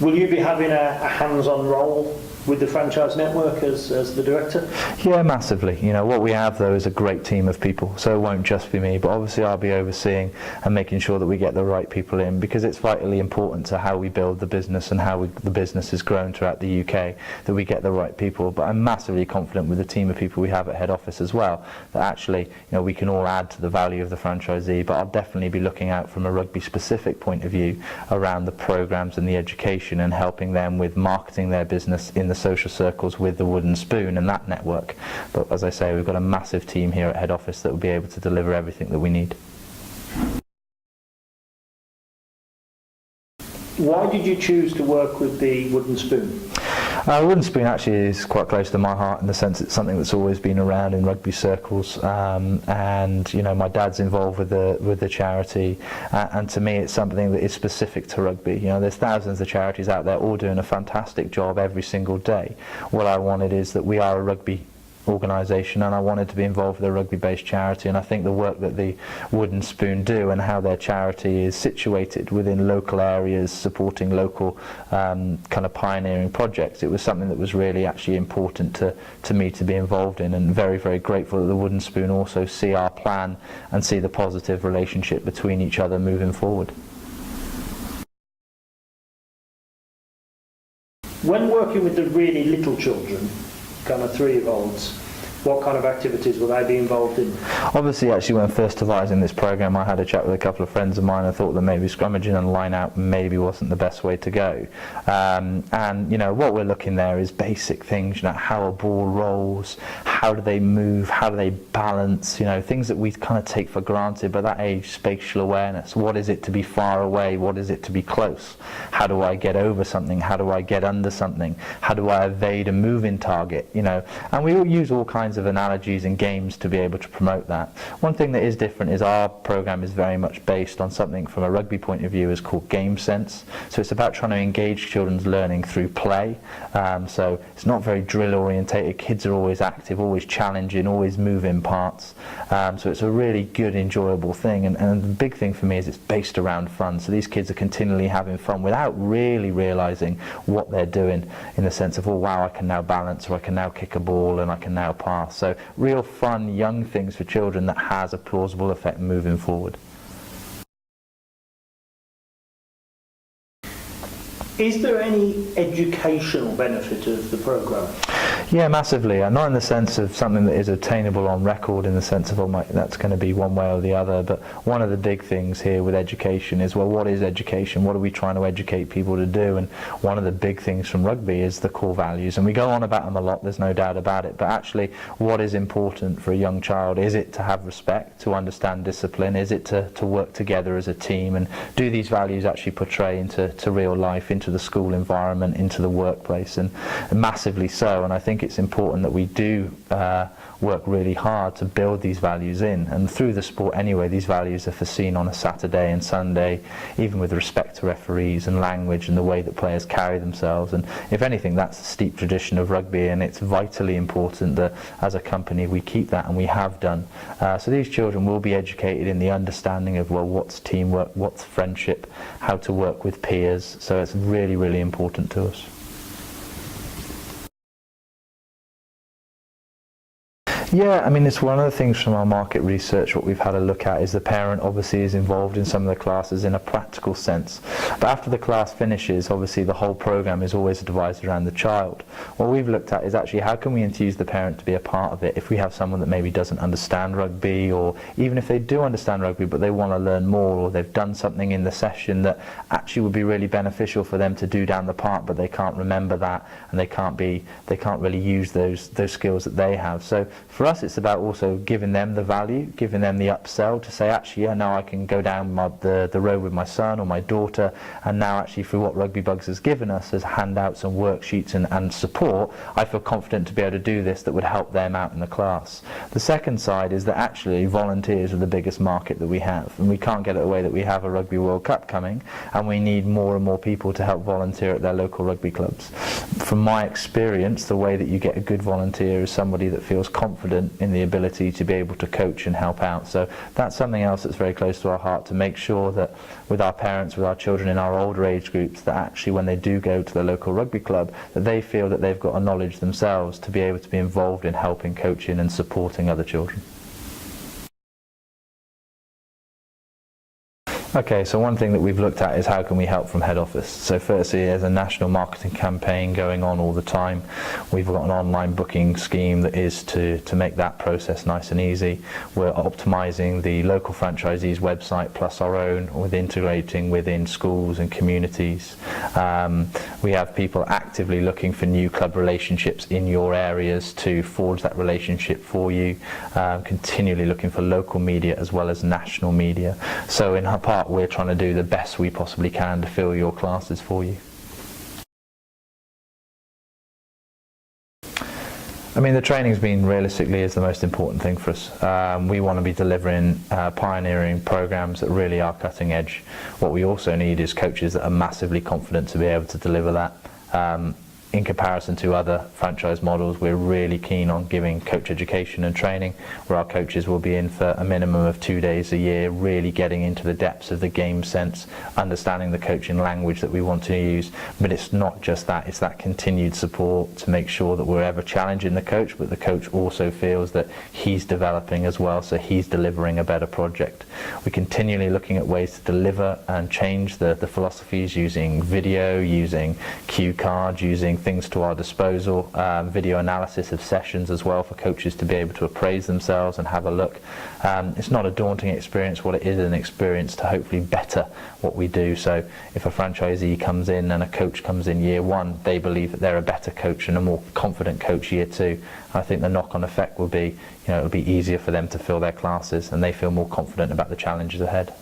Will you be having a hands-on role with the franchise network as the director? Yeah, massively. You know, what we have though is a great team of people, so it won't just be me, but obviously I'll be overseeing and making sure that we get the right people in, because it's vitally important to how we build the business and how the business has grown throughout the UK, that we get the right people. But I'm massively confident with the team of people we have at head office as well, that actually, you know, we can all add to the value of the franchisee. But I'll definitely be looking out from a rugby specific point of view around the programs and the education, and helping them with marketing their business in the social circles with the Wooden Spoon and that network. But as I say, we've got a massive team here at head office that will be able to deliver everything that we need. Why did you choose to work with the Wooden Spoon? Wooden Spoon actually is quite close to my heart, in the sense it's something that's always been around in rugby circles, and you know, my dad's involved with the charity, and to me it's something that is specific to rugby. You know, there's thousands of charities out there all doing a fantastic job every single day. What I wanted is that we are a rugby organisation, and I wanted to be involved with a rugby-based charity, and I think the work that the Wooden Spoon do and how their charity is situated within local areas, supporting local kind of pioneering projects, it was something that was really actually important to me to be involved in, and very, very grateful that the Wooden Spoon also see our plan and see the positive relationship between each other moving forward. When working with the really little children, kind of 3-year-olds, what kind of activities will they be involved in? Obviously, actually, when first devising this program, I had a chat with a couple of friends of mine and thought that maybe scrummaging and line out maybe wasn't the best way to go. And you know, what we're looking there is basic things, you know, how a ball rolls, how do they move, how do they balance, you know, things that we kind of take for granted, but that age, spatial awareness. What is it to be far away? What is it to be close? How do I get over something? How do I get under something? How do I evade a moving target? You know, and we all use all kinds of analogies and games to be able to promote that. One thing that is different is our program is very much based on something from a rugby point of view is called game sense. So it's about trying to engage children's learning through play. So it's not very drill orientated. Kids are always active, always challenging, always moving parts. So it's a really good, enjoyable thing. And the big thing for me is it's based around fun. So these kids are continually having fun without really realising what they're doing, in the sense of, oh wow, I can now balance, or I can now kick a ball, and I can now pass. So real fun, young things for children that has a plausible effect moving forward. Is there any educational benefit of the programme? Yeah, massively. Not in the sense of something that is attainable on record, in the sense of, oh, that's going to be one way or the other. But one of the big things here with education is, well, what is education? What are we trying to educate people to do? And one of the big things from rugby is the core values. And we go on about them a lot, there's no doubt about it. But actually, what is important for a young child? Is it to have respect, to understand discipline? Is it to work together as a team? And do these values actually portray into real life, into the school environment, into the workplace? And massively so. And I think it's important that we do work really hard to build these values in, and through the sport anyway, these values are foreseen on a Saturday and Sunday, even with respect to referees and language and the way that players carry themselves. And if anything, that's the steep tradition of rugby, and it's vitally important that as a company we keep that, and we have done. So these children will be educated in the understanding of, well, what's teamwork, what's friendship, how to work with peers. So it's really, really important to us. Yeah, I mean, it's one of the things from our market research, what we've had a look at is the parent obviously is involved in some of the classes in a practical sense. But after the class finishes, obviously the whole program is always devised around the child. What we've looked at is actually how can we enthuse the parent to be a part of it if we have someone that maybe doesn't understand rugby, or even if they do understand rugby but they want to learn more, or they've done something in the session that actually would be really beneficial for them to do down the park, but they can't remember that, and they can't really use those skills that they have. So for us, it's about also giving them the value, giving them the upsell to say, actually, yeah, now I can go down the road with my son or my daughter, and now actually through what RugbyBugs has given us as handouts and worksheets and support, I feel confident to be able to do this that would help them out in the class. The second side is that actually volunteers are the biggest market that we have, and we can't get it away that we have a Rugby World Cup coming, and we need more and more people to help volunteer at their local rugby clubs. From my experience, the way that you get a good volunteer is somebody that feels confident confident in the ability to be able to coach and help out. So that's something else that's very close to our heart, to make sure that with our parents, with our children in our older age groups, that actually when they do go to the local rugby club, that they feel that they've got a knowledge themselves to be able to be involved in helping, coaching and supporting other children. Okay, so one thing that we've looked at is how can we help from head office. So firstly, there's a national marketing campaign going on all the time. We've got an online booking scheme that is to make that process nice and easy. We're optimising the local franchisees website plus our own, with integrating within schools and communities. We have people actively looking for new club relationships in your areas to forge that relationship for you, continually looking for local media as well as national media. So in our part, we're trying to do the best we possibly can to fill your classes for you. I mean, the training's been realistically is the most important thing for us. We want to be delivering pioneering programs that really are cutting edge. What we also need is coaches that are massively confident to be able to deliver that. In comparison to other franchise models, we're really keen on giving coach education and training, where our coaches will be in for a minimum of 2 days a year, really getting into the depths of the game sense, understanding the coaching language that we want to use. But it's not just that, it's that continued support to make sure that we're ever challenging the coach, but the coach also feels that he's developing as well, so he's delivering a better project. We're continually looking at ways to deliver and change the philosophies, using video, using cue cards, using things to our disposal, video analysis of sessions as well for coaches to be able to appraise themselves and have a look. It's not a daunting experience. What it is an experience to hopefully better what we do. So if a franchisee comes in and a coach comes in year one, they believe that they're a better coach and a more confident coach year two. I think the knock-on effect will be, it'll be easier for them to fill their classes and they feel more confident about the challenges ahead.